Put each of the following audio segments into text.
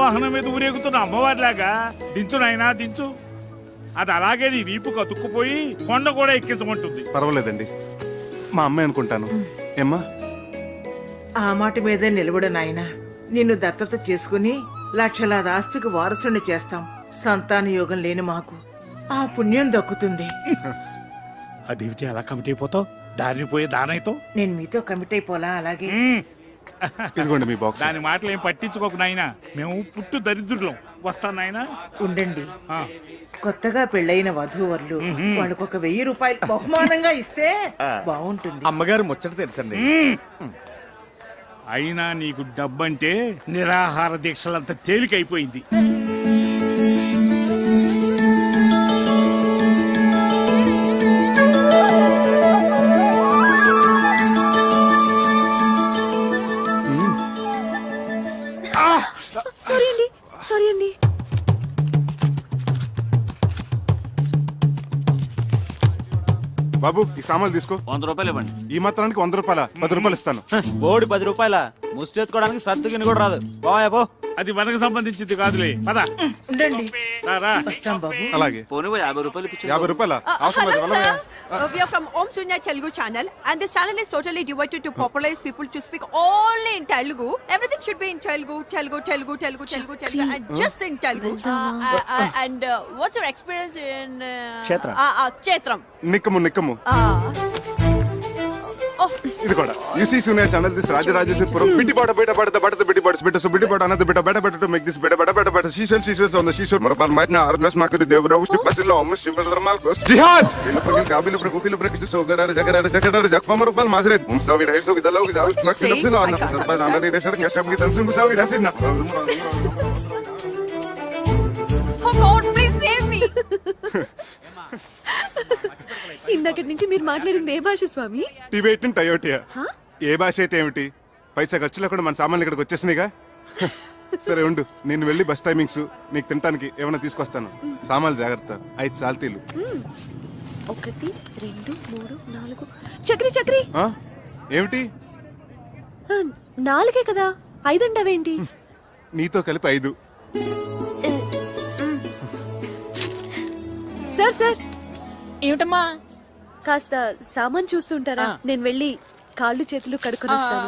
వాహనం మీద ఊరేగుతున్న అమ్మవారిలాగా దించు నాయనా దించు. అది అలాగే నీ వీపుకు అతుక్కుపోయి కొండ కూడా ఎక్కించమంటుంది. పర్వాలేదండి, మా అమ్మాయి అనుకుంటాను. ఏమ్మా? ఆ మాట మీదే నిలబడు నాయనా. నిన్ను దత్తత చేసుకుని లక్షలాది ఆస్తికి వారసుని చేస్తాం. సంతాన యోగం లేని మాకు ఆ పుణ్యం దక్కుతుంది. అదేమిటి అలా కమిటీ అయిపోతావు? దారిని పోయే దానైతో నేను మీతో కమిట్ అయిపోలా. అలాగే ఇదిగోండి మీ బాక్స్. దాని మాటలు ఏం పట్టించుకోకు నాయనా, మేము పుట్టు దరిద్రులం. వస్తాను నాయనా. ఉండండి, ఆ, కొత్తగా పెళ్ళైన వధూవరులు వాళ్ళకొక 1000 రూపాయలు బహుమానంగా ఇస్తే బాగుంటుంది. అమ్మగారు ముచ్చట తెలుసండి. అయినా నీకు డబ్బంటే నిరాహార దీక్షలంత తేలికైపోయింది. సారీ అండి. బాబు, ఈ సామాన్లు తీసుకో. 100 రూపాయలు ఇవ్వండి. ఈ మాత్రానికి 100 రూపాయల? 10 రూపాయలు ఇస్తాను. బోడి 10 రూపాయల ముష్టెత్తుకోవడానికి సత్తుగిని కూడా రాదు. బాయ్ అది మనకు సంబంధించింది కాదులే. పద ఉండండి, రా, రా. వస్తాం బాబు. అలాగే. పోనీ 50 రూపాయలు ఇప్పించు. 50 రూపాయల అవసరం లేదు. Hello, వెళ్ళవయ్యా. sir. We are from Om Sunya Telugu channel, and this channel is totally devoted to popularize people to speak only in Telugu. Everything should be in Telugu, Telugu, Telugu, Telugu, Telugu, Telugu, and just in Telugu. And what's your experience in Kshetram. Kshetram? నిక్కము. ఇది కూడా యూసీ సూనియర్ channel this రాజరాజేశ్వరపురం బిటిపాట బయట పడత బడత బిటిపాట్స్ బిట సో బిటిపాట అనద బిట బెట బెట టు మేక్ దిస్ బెట బెట షీషల్స్ ఆన్ ద షీషోర్ మరపల్ మైట్ నా ఆర్గ్లస్ మాకరి దేవరావు స్టిపసిలో అమస్ శివధర్మాల్ కోస్ జిహాద్ ఇలపగిల్ కాబిల్ ప్రకోపిల్ ప్రకృతి సోగరార జగరార జక్ఫమర్ రూపాల్ మాసరేత్ ముసవి రైసో గిదలో గిదావు స్ట్రక్చర్ ఆన్ ద ఆనరీ రేసర్ కెషబ్ గిదన్ ముసవి రసినా. Oh God, please save me. ఇందాకటి నుంచి మీరు మాట్లాడింది ఏ భాష స్వామి? టిబెటన్ టయోటియా. ఏ భాష అయితే ఏమిటి, పైసా ఖర్చు లేకుండా మన సామాన్లు ఇక్కడికి వచ్చేసినాయిగా. సరే ఉండు, నేను వెళ్ళి బస్ టైమింగ్స్ నీకు తినడానికి ఏమైనా తీసుకొస్తాను. సామాన్లు జాగ్రత్త. 5 సాల్తీలు. 1 2 3 4. చక్రి ఏమిటి? 4 కదా, 5 అంటావేంటి? నీతో కలిపి 5. సార్ ఏమిటమ్మా? కాస్త సామాన్ చూస్తుంటారా? నేను వెళ్ళి కాళ్ళు చేతులు కడుక్కొని వస్తాను.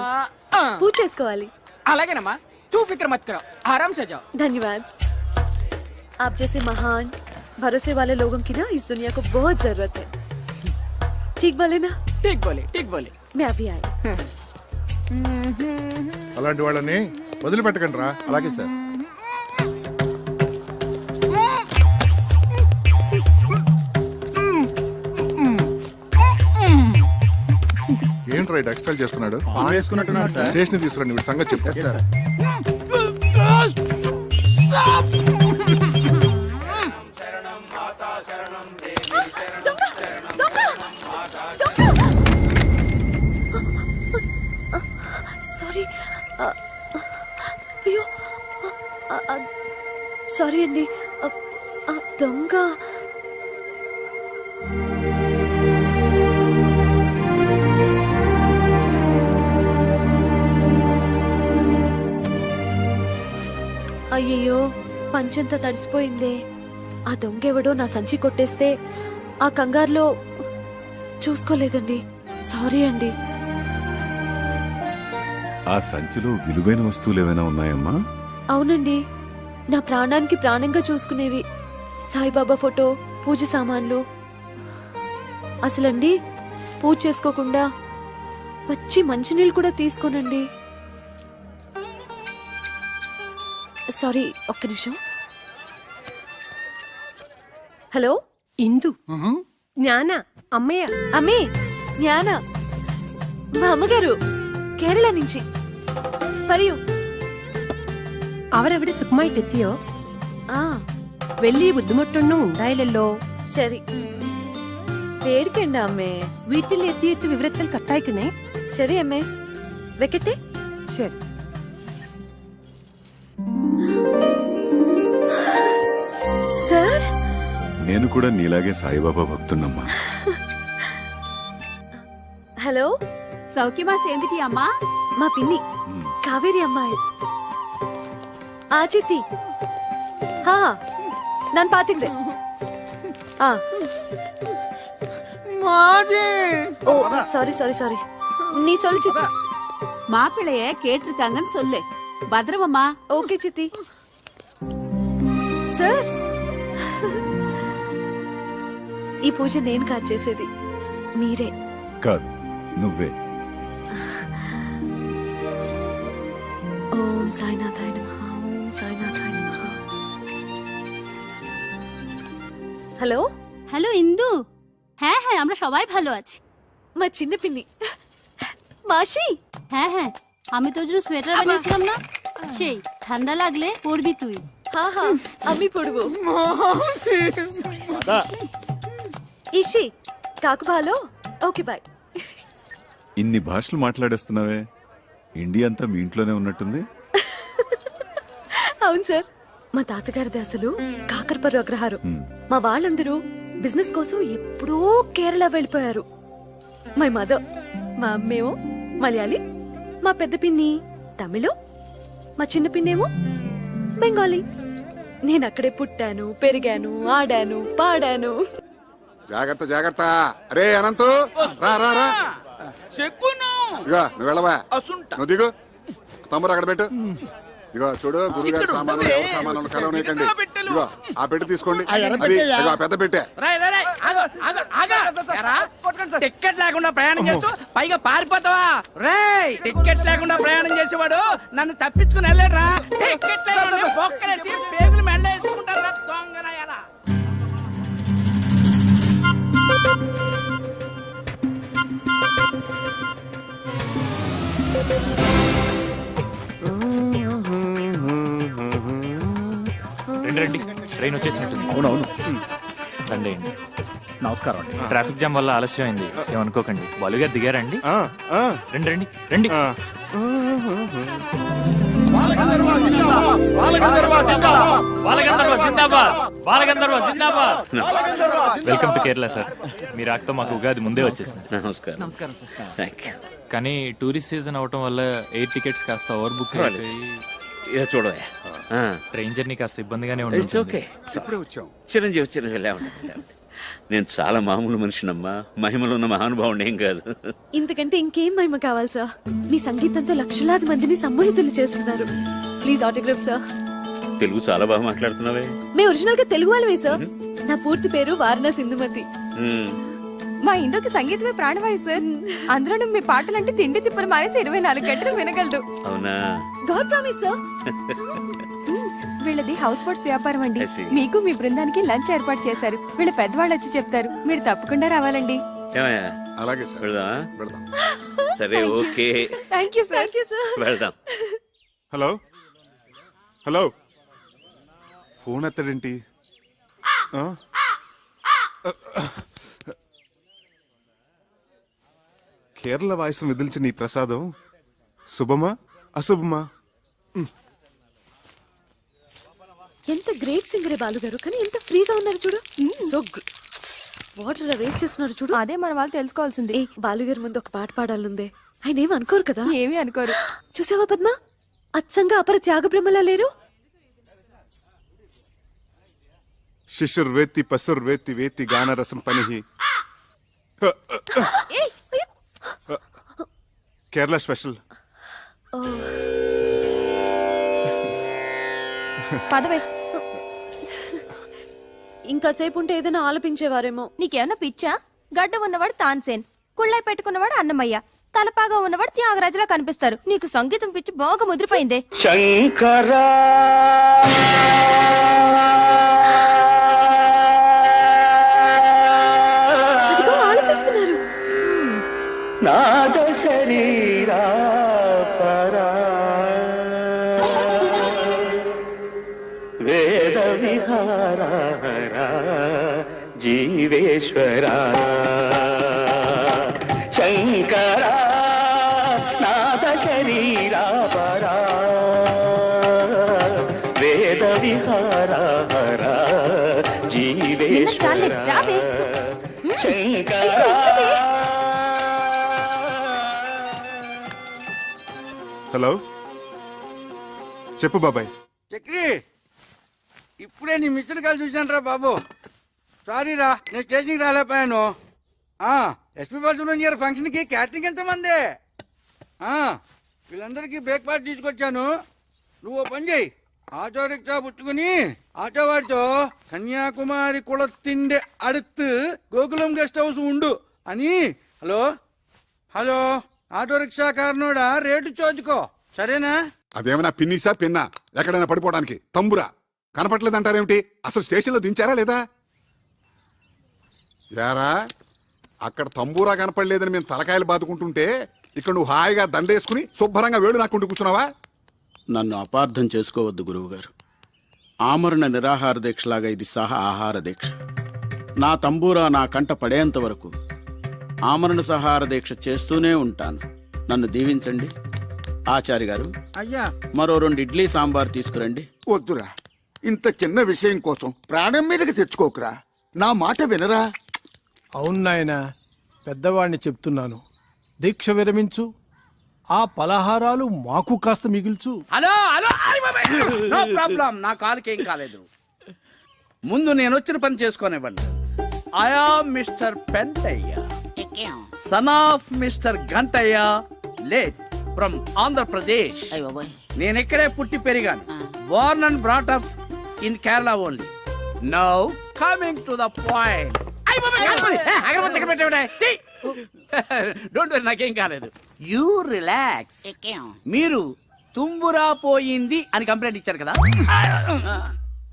పూజ చేసుకోవాలి. అలాగేనమ్మా, తూ ఫిక్र मत करो, आराम से जाओ. धन्यवाद. आप जैसे महान भरोसे वाले लोगों की ना इस दुनिया को बहुत जरूरत है. ठीक बोले ना? ठीक बोले. मैं अभी आई. అలాంటి వాళ్ళని వదిలిపెట్టకండి రా. అలాగే సార్. ఏంట్రా ఎక్స్ట్రా చేస్తున్నాడు? వేసుకున్నట్టున్నాడు సార్. స్టేషన్ తీసుకురండి, వీడి సంగతి చెప్తా. సార్. సారీ. అయ్యో, సారీ అండి. దొంగ. అయ్యయ్యో, పంచంతా తడిసిపోయిందే. ఆ దొంగెవడో నా సంచి కొట్టేస్తే ఆ కంగారులో చూసుకోలేదండి. సారీ అండి. ఆ సంచిలో విలువైన వస్తువులు ఏమైనా ఉన్నాయమ్మా? అవునండి, నా ప్రాణానికి ప్రాణంగా చూసుకునేవి. సాయిబాబా ఫోటో, పూజ సామాన్లు. అసలండి పూజ చేసుకోకుండా పచ్చి మంచినీళ్ళు కూడా తీసుకోనండి. సారీ, ఒక్క నిమిషం. హలో, ఇందు, జ్ఞాన, అమ్మయ్య. అమ్మే, జ్ఞాన, మా అమ్మగారు കേരള నుంచి. പറയൂ. അവരവിടെ സുഖമായിട്ടെത്തിയോ? ആ, വലിയ ബുദ്ധിമുട്ടൊന്നും ഉണ്ടായില്ലല്ലോ? ശരി. പേടിക്കണ്ട അമ്മേ. വീട്ടിലെത്തിയിട്ട് വിവരത്തിൽ കത്തയക്കണേ. ശരി അമ്മേ, വെക്കട്ടെ. ശരി. సార్, నేను కూడా నీలాగే సాయిబాబా భక్తున్నమ్మా. హలో, సౌఖ్యమా సేందిటి అమ్మా? మా పిన్ని కావేరి అమ్మాయి. ಆ ಚಿತ್ತಿ ಹಾ ನಾನ್ ಪಾತಿದ್ರೆ ಆ ஓ சாரி சாரி சாரி நீ சொல்லு சித்தி மாப்பிள்ளைய கேட்டிருக்காங்கன்னு சொல்லு பத்திரமம்மா. ఓకే చిత్తి సార్ ఈ పూజ నేను కాదు చేసేది మీరే. కాదు నువ్వే. ఓం సాయినాథాయ నమః ఓం సాయినాథాయ నమః. হ্যালো হ্যালো ইন্দু, হ্যাঁ হ্যাঁ আমরা সবাই ভালো আছি। মা চিన్న পিন্নি মাসি। হ্যাঁ হ্যাঁ আমি তোর জন্য সোয়েটার বানিয়েছিলাম না, সেই ঠান্ডা লাগলে পরবি তুই। হ্যাঁ হ্যাঁ আমি পড়বো। ఇషి కాకు భాలో ఓకే బాయ్. ఇన్ని భాషలు మాట్లాడేస్తున్నావే, ఇండియా అంతా మీ ఇంట్లోనే ఉన్నట్టుంది. అవును సార్, మా తాతగారిది అసలు కాకరపర్రు అగ్రహారం. మా వాళ్ళందరూ బిజినెస్ కోసం ఎప్పుడో కేరళ వెళ్ళిపోయారు. మై మదర్, మా అమ్మేమో మలయాళీ, మా పెద్ద పిన్ని తమిళం, మా చిన్న పిన్నేమో బెంగాలీ. నేను అక్కడే పుట్టాను, పెరిగాను, ఆడాను, పాడాను. జాగ్రత్త జాగ్రత్త. అరే అనంతు, రా రా రా. ఇగో నువ్వు వెళ్ళవా, నువ్వు దిగు. తమ్ముడు అక్కడ పెట్టు. ఇగో చూడు, గురుగారి సామాను ఎవరి సామాను కలవనీయకండి. ఇగో ఆ పెట్టి తీసుకోండి. అది ఇగో ఆ పెద్ద పెట్టే. టికెట్ లేకుండా ప్రయాణం చేస్తూ పైగా పారిపోతావా? రేయ్, టికెట్ లేకుండా ప్రయాణం చేసేవాడు నన్ను తప్పించుకుని వెళ్ళాడురా. టికెట్ లేకుండా బొక్కలేసి పేగులు మెల్ల వేసుకుంటారా దొంగరాయాలా. రండి, ట్రైన్ వచ్చేసినట్టుంది. అవునవును. రండి. నమస్కారం అండి. ట్రాఫిక్ జామ్ వల్ల ఆలస్యం అయింది, ఏమనుకోకండి. బాలుగారు దిగారండి? రండి రండి రండి. Welcome to Kerala sir. మీ రాకతో మాకు ఉగాది ముందే వచ్చేసింది. నమస్కారం సార్. కానీ టూరిస్ట్ సీజన్ అవటం వల్ల ఎయిర్ టికెట్స్ కాస్త ఓవర్ బుక్ అయిపోయి చూడవే, ట్రైన్ జర్నీ కాస్త ఇబ్బందిగానే ఉంటుంది. ఓకే, చిరంజీవి లేవండి. నేను చాలా మామూలు మనిషినమ్మా, మహిమలో ఉన్న మహానుభావుడు ఏం కాదు. ఇంతకంటే ఇంకేం మహిమ కావాలి సార్? మీ సంగీతంతో లక్షలాది మందిని సమ్మోహితులు చేస్తున్నారు. Please autograph sir. తెలుగు చాలా బాగా మాట్లాడుతున్నావే. మేము ఒరిజినల్ గా తెలుగు వాళ్ళమే సార్. నా పూర్తి పేరు వారణాసి ఇందుమతి. మా ఇందుకి సంగీతమే ప్రాణవాయు సార్. అందులోనూ మీ పాటలంటే తిండి తిప్పలు మానేసి 24 గంటలు వినగలదు. అవునా? God promise sir. వీళ్ళది హౌస్ బోట్స్ వ్యాపారం అండి. I see. మీకు మీ బృందానికి లంచ్ ఏర్పాటు చేశారు. వీళ్ళ పెద్దవాళ్ళు వచ్చి చెప్తారు, మీరు తప్పకుండా రావాలండి. ఏమయ్యా, అలాగే సార్, వెళ్దామా? వెళ్దాం. సరే, ఓకే, థ్యాంక్ యూ సార్. వెళ్దాం. హలో హలో, ఫోన్ ఎత్తడేంటి? కేరళ వాయిసం విదిల్చిన ఈ ప్రసాదం శుభమా అశుభమా? ఎంత గ్రేట్ సింగరే బాలుగారు, కానీ ఎంత ఫ్రీగా ఉన్నారు చూడు. సో వాటర్ వేస్ట్ చేస్తున్నారు చూడు. అదే మన వాళ్ళు తెలుసుకోవాల్సింది. ఏ బాలుగారి ముందు ఒక పాట పాడాలందే. ఆయన ఏమి అనుకోరు కదా? ఏమీ అనుకోరు. చూసావా పద్మ, అచ్చంగా అపర త్యాగ బ్రహ్మలా లేరు. శిశుర్వేత్తి పశుర్వేత్తి వేత్తి గానరసం పనిహి. కేరళ స్పెషల్. పదవే. ఇంకా సేపు ఉంటే ఏదైనా ఆలపించేవారేమో. నీకేమన్నా పిచ్చా? గడ్డ ఉన్నవాడు తాన్సేన్, కుళ్ళాయి పెట్టుకున్నవాడు అన్నమయ్య, తలపాగా ఉన్నవాడు త్యాగరాజులా కనిపిస్తారు. నీకు సంగీతం పిచ్చి బాగా ముదిరిపోయిందే. శంకరా అదిగో ఆలపిస్తున్నారు. నాద శరీరా పరా వేద విహారా జీవేశ్వరా శంకరా నాద శరీరా పరా వేద విహారా చాలే, రావే. శంకరా. హలో, చెప్పు బాబాయ్. చక్రి ఇప్పుడే నీ మిక్చర్ కాల్ చూశాను రా బాబు. సారీ రా, నేను స్టేషన్కి రాలేకపోయాను. ఎస్పీ బాలసుబ్రహ్మణ్యం గారి ఫంక్షన్కి క్యాటరింగ్ ఎంతమంది? వీళ్ళందరికీ బ్రేక్ఫాస్ట్ తీసుకొచ్చాను. నువ్వు ఓ పని చేయి, ఆటో రిక్షా పుచ్చుకుని ఆటో వాడితో కన్యాకుమారి కుళత్తిండే అడుత్తు గోకులం గెస్ట్ హౌస్ ఉండు అని. హలో హలో ఆటో రిక్షా కారణోడా రేటు చోచుకో, సరేనా? అదేమైనా పిన్నిసా పిన్నా ఎక్కడైనా పడిపోవడానికి తంబురా కనపట్లేదంటారేమిటి? అసలు స్టేషన్లో దించారా లేదా? యారా అక్కడ తంబూరా కనపడలేదని మేము తలకాయలు బాదుకుంటుంటే ఇక్కడ నువ్వు హాయిగా దండేసుకుని శుభ్రంగా వేడు నాకుంటూ కూర్చున్నావా? నన్ను అపార్థం చేసుకోవద్దు గురువుగారు. ఆమరణ నిరాహార దీక్షలాగా ఇది సహా ఆహార దీక్ష. నా తంబూరా నా కంట పడేంత వరకు ఆమరణ సహార దీక్ష చేస్తూనే ఉంటాను. నన్ను దీవించండి. ఆచార్య గారు, అయ్యా మరో 2 ఇడ్లీ సాంబార్ తీసుకురండి. వద్దురా, ఇంత చిన్న విషయం కోసం ప్రాణం మీదకి తెచ్చుకోకురా. నా మాట వినరా? అవును నాయనా, పెద్దవాడిని చెప్తున్నాను. దీక్ష విరమించు, ఆ పలహారాలు మాకు కాస్త మిగిల్చు. హలో హలో, నో ప్రాబ్లం, నా కాలుకి ఏం కాలేదు. ముందు నేను వచ్చిన పని చేసుకోనివ్వండి. I am mister Pentaiah, son of mister Gantaiah, late from Andhra Pradesh. నేను ఇక్కడే పుట్టి పెరిగాను. Born and brought up in Kerala only. Now coming to the point. Don't worry, నాకేం కాలేదు. You relax. మీరు తుంబురా పోయింది అని కంప్లైంట్ ఇచ్చారు కదా?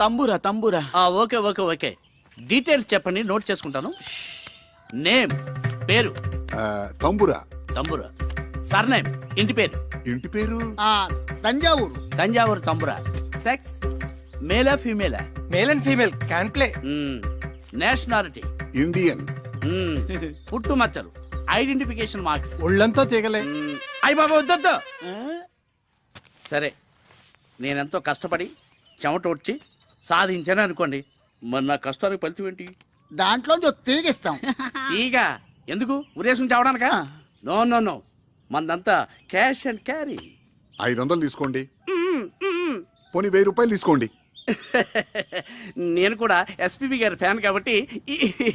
Tambura tambura. Okay okay okay, details చెప్పండి, నోట్ చేసుకుంటాను. నేమ్, పేరు? తంబురా. తంబురా. సర్నేమ్, ఇంటి పేరు? ఇంటి పేరు తంజావూరు. తంజావూరు తంబురా. సెక్స్, మేలా ఫీమేలా? Male and female can play. Nationality? Indian. పుట్టుమచ్చలు, ఐడెంటిఫికేషన్ మార్క్స్? ఒళ్ళంతా తీగలే. అయ్య బాబా వద్దొద్దు. సరే, నేనెంతో కష్టపడి చెమట వచ్చి సాధించాను అనుకోండి, మరి నా కష్టానికి ఫలితం ఏంటి? దాంట్లో తీగిస్తాం. ఈగ ఎందుకు? ఉరేసం చావడానికా? నో నో నో, మందంతా క్యాష్ అండ్ క్యారీ. 500 తీసుకోండి, పోనీ 1000 రూపాయలు తీసుకోండి. నేను కూడా ఎస్పీబీ గారి ఫ్యాన్ కాబట్టి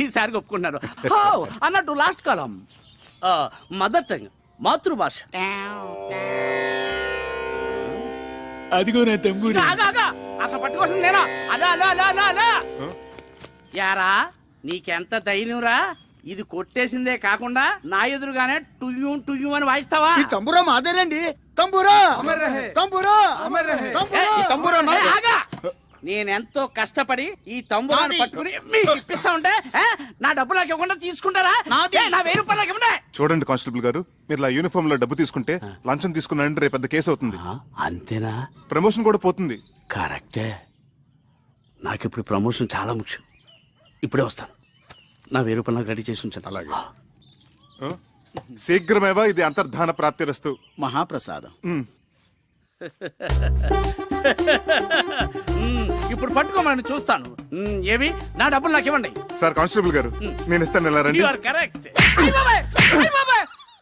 ఈసారి ఒప్పుకున్నాను. అన్నట్టు లాస్ట్ కాలం మదర్ టంగ్, మాతృభాష. అదిగో నా తంబూరా. అసలు పట్టుకోసం నేనా? అలా అలా అలా అలా అలా. యారా, నీకెంత ధైర్యంరా? ఇది కొట్టేసిందే కాకుండా నా ఎదురుగానే టుయ్యూ టుయ్యూ అని వాయిస్తావా? తంబురా మాదేనండి. తంబురా తంబురా తంబురా. నేనెంతో కష్టపడి ఈ తంబురాన్ని పట్టుకుని మీకు ఇప్పిస్తా ఉంటే నా డబ్బు నాకు ఇవ్వకుండా తీసుకుంటారా? నా 1000 రూపాయలు నాకు ఇవ్వండి. చూడండి కానిస్టేబుల్ గారు, మీరు ఇలా యూనిఫామ్ లో డబ్బు తీసుకుంటే లంచం తీసుకున్నారంటే రేపు పెద్ద కేసు అవుతుంది. అంతేనా? ప్రమోషన్ కూడా పోతుంది. కరెక్టే. నాకు ఇప్పుడు ప్రమోషన్ చాలా ముఖ్యం. ఇప్పుడే వస్తాను. నా 1000 రూపాయలు నాకు రెడీ చేసి ఉంచాను. అలాగే. శీఘ్రమేవా ఇది అంతర్ధాన ప్రాప్తిరస్తు. మహాప్రసాదం. ఇప్పుడు పట్టుకోమని చూస్తాను. ఏవి? నా డబ్బులు నాకు ఇవ్వండి. సార్ కానిస్టేబుల్ గారు, నేను ఇస్తాను, ఎలా రండి. You are correct.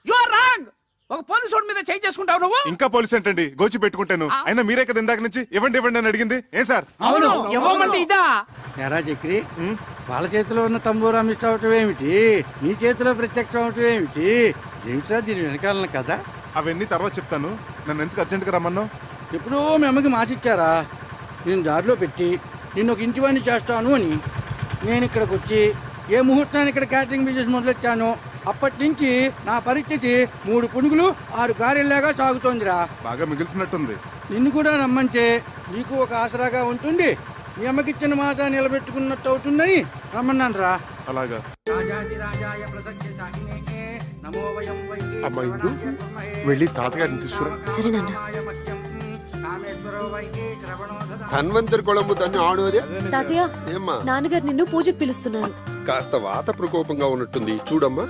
You are wrong. ఒక పోలీసు వాడి మీద చేయి చేసుకుంటావు నువ్వు. ఇంకా పోలీస్ ఏంటండి, గోచి పెట్టుకుంటాను. అయినా మీరే కదా ఇందాక నుంచి ఇవ్వండి ఇవ్వండి అని అడిగింది. ఏం సార్? అవును, ఇవ్వమంటే ఇదా? ఎరా చక్రి, వాళ్ళ చేతిలో ఉన్న తంబూరా మిస్ అవటం ఏమిటి? నీ చేతిలో ప్రత్యక్షం అవటం ఏమిటి? ఏమిట్రా దీని వెనకాలన కదా? అవన్నీ తర్వాత చెప్తాను. నన్ను ఎందుకు అర్జెంట్గా రమ్మన్నావు? ఎప్పుడో మీ అమ్మకి మాట ఇచ్చారా, నేను దారిలో పెట్టి నిన్ను ఒక ఇంటివాణ్ణి చేస్తాను అని. నేను ఇక్కడికి వచ్చి ఏ ముహూర్తాన్ని ఇక్కడ క్యాటరింగ్ బిజినెస్ మొదలెట్టాను, అప్పటి నుంచి నా పరిస్థితి 3 పునుగులు 6 గారెల్లాగా సాగుతోందిరా. బాగా మిగులుతున్నట్టుంది. నిన్ను కూడా రమ్మంటే నీకు ఒక ఆసరాగా ఉంటుంది, మీ అమ్మకిచ్చిన మాట నిలబెట్టుకున్నట్టు అవుతుందని రమ్మన్నాను రా. అలాగా. అమ్మా ఇందు, వెళ్ళి తాతగారిని తీసుకురా. సరే నాన్న. ధన్వంతరి కొళంబు తన్ని ఆడోదే. తాతయ్య, ఏమ్మా? నాన్నగారు నిన్ను పూజకు పిలుస్తున్నారు. కాస్త వాత ప్రకోపంగా ఉన్నట్టుంది, చూడమ్మా.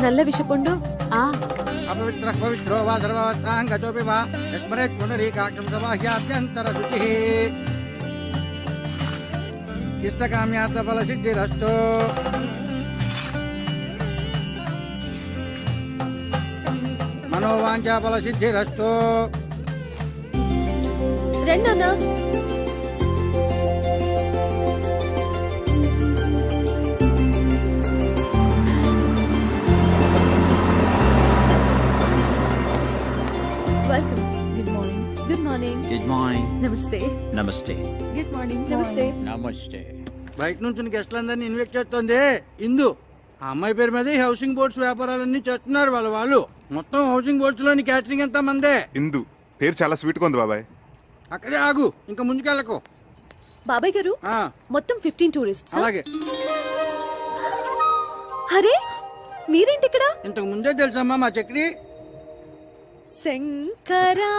నల్ల విషపండు. అపవిత్ర పవిత్రో వా సర్వవత్రాంగతోపి వా యస్మరేత్ పునరీకాక్షం సమాహ్యాభ్యంతర శుచిః. ఇష్టకామ్యార్థ ఫల సిద్ధిరస్తు. మనోవాంఛా ఫల సిద్ధిరస్తు. రెండన్నా. Welcome. Good morning. Good morning. Good morning. నమస్తే. నమస్తే. Good morning. నమస్తే. నమస్తే. బయట నుంచి గెస్ట్లందరినీ ఇన్వైట్ చేస్తుంది ఇందు. ఆ అమ్మాయి పేరు మీద ఈ హౌసింగ్ బోర్డ్స్ వ్యాపారాలన్నీ చేస్తున్నారు వాళ్ళు. మొత్తం హౌసింగ్ బోర్డ్స్ లోని క్యాటరింగ్ అంతా మందే. ఇందు పేరు చాలా స్వీట్ గా ఉంది బాబాయ్. అక్కడే ఆగు, ఇంకా ముందుకెళ్ళకు. బాబాయ్ గారు ఆ, మొత్తం 15 టూరిస్ట్స్. అలాగే. అరే మీరేంటి ఇక్కడ? ఇంతకు ముందే తెలుసమ్మా మా చక్రి. శంకరా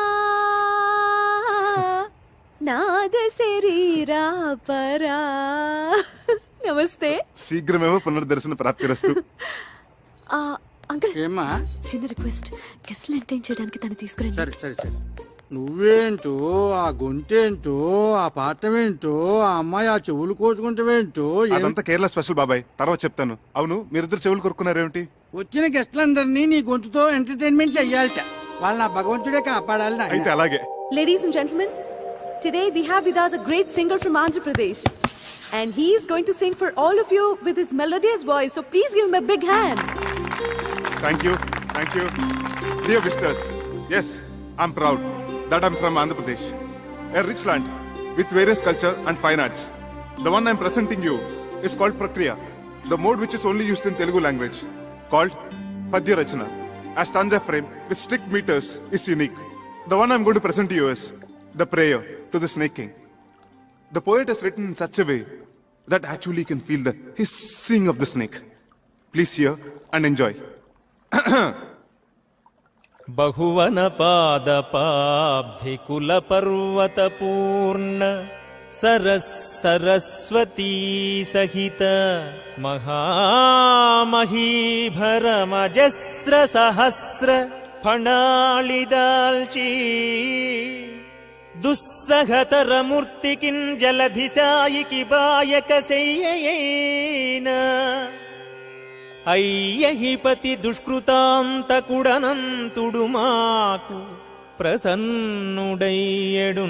నాద శరీరా పరా. నమస్తే. శీఘ్రమేమో పునర్దర్శన ప్రాప్తిరస్తు. అంకుల్, ఏమ్మా? చిన్న రిక్వెస్ట్. గెస్ట్లు ఎంటర్టైన్ చేయడానికి తను తీసుకురండి. సరే సరే సరే. నువ్వేంటో, ఆ గొంతేంటో, ఆ పాత్రమేంటో, ఆ అమ్మాయి ఆ చెవులు కోసుకుంటావేంటో. అదంతా కేరళ స్పెషల్ బాబాయ్, తర్వాత చెప్తాను. అవును, మీరిద్దరు చెవులు కొరుకున్నారేమిటి? వచ్చిన గెస్ట్లందరినీ నీ గొంతుతో ఎంటర్టైన్మెంట్ చెయ్యాలట. వాళ్ళ నా భగవంతుడే కాపాడాలి నాయనా. అయితే అలాగే. Ladies and gentlemen, today we have with us a great singer from Andhra Pradesh. And he is going to sing for all of you with his melodious voice. So please give him a big hand. Thank you. Thank you. Dear visitors, yes, I'm proud that I'm from Andhra Pradesh, a rich land with various culture and fine arts. The one I'm presenting you is called Prakriya, the mode which is only used in Telugu language, called Padya Rachana. A stanza frame with strict meters is unique. The one I'm going to present to you is the prayer to the Snake King. The poet has written in such a way that actually you can feel the hissing of the snake. Please hear and enjoy. బహువన పాదపాబ్ధి కుల పర్వత పూర్ణ సరస్వతీ సహిత మహామహీభరమజస్ర సహస్ర ఫణాళిదాల్చీ దుస్సహతర మూర్తికిన్ జలధిశాయికి బాయక శయ్యయేన అయ్యహిపతి దుష్కృతాంతకుడనంతుడు మాకు ప్రసన్నుడయ్యడు.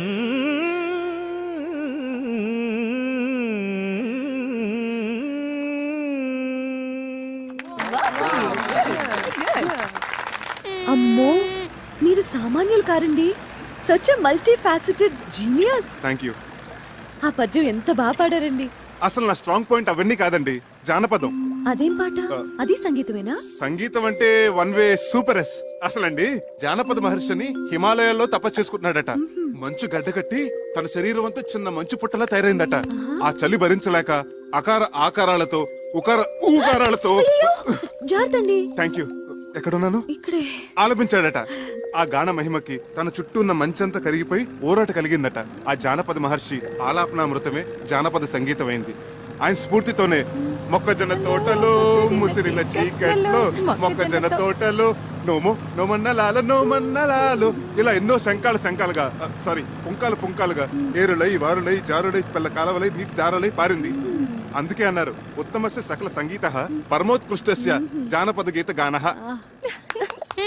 అమ్మో, మీరు సామాన్యులు కారండి. Such a multi faceted genius. Thank you. ఆ పద్యం ఎంత బాగా పాడారండి. అసలు నా స్ట్రాంగ్ పాయింట్ అవన్నీ కాదండి, జానపదం. అదేం పాట? అది సంగీతమేనా? సంగీతం అంటే వన్ వే సూపర్ ఎస్. అసలండి జానపద మహర్షిని హిమాలయాల్లో తపస్సు చేసుకుంటున్నాడట. మంచు గడ్డకట్టి తన శరీరం అంతా చిన్న మంచు పుట్టలా తయారైందట. ఆ చలి భరించలేక అకార ఆకారాలతో ఉకార ఊకారాలతో జార్తండి. Thank you. ఎక్కడున్నాను? ఇక్కడే. ఆలపించాడట. ఆ గాన మహిమకి తన చుట్టూ ఉన్న మంచంతా కరిగిపోయి ఊరట కలిగిందట. ఆ జానపద మహర్షి ఆలాపనామృతమే జానపద సంగీతమైంది. ఆయన స్ఫూర్తితోనే మొక్కజొన్న తోటలో ముసిరిన చీకట్లో మొక్కజొన్న తోటలో నోమో నోమన్నలాల నోమన్నలాలు ఇలా ఎన్నో శంకాలుగా సారీ పుంకాలుగా ఏరులై వారులై జారులై పిల్ల కాలవలై నీటి దారులై పారింది. అందుకే అన్నారు ఉత్తమస్య సకల సంగీత పరమోత్కృష్టస్య జానపద గీత గానః.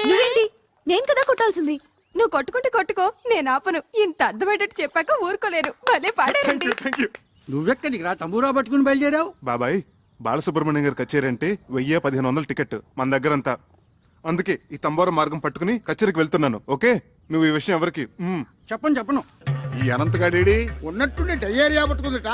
నువ్వేంటి? నేను కదా కొట్టాల్సింది. నువ్వు కొట్టుకుంటే కొట్టుకో, నేను ఆపను. ఇంత అర్థమయ్యేటట్టు చెప్పాక ఊరుకోలేరు. భలే పాడారండి. Thank you. నువ్వెక్కడికి రా తంబూరా పట్టుకుని బయలుదేరావు? బాబాయ్, బాలసుబ్రహ్మణ్యం గారు కచేరీ అంటే 1000-1500 టికెట్ మన దగ్గరంతా. అందుకే ఈ తంబోర మార్గం పట్టుకుని కచేరీకి వెళ్తున్నాను. ఓకే, నువ్వు ఈ విషయం ఎవరికి చెప్పను. ఈ అనంతగాడేడి ఉన్నట్టుండి డయేరియా పట్టుకుందిట.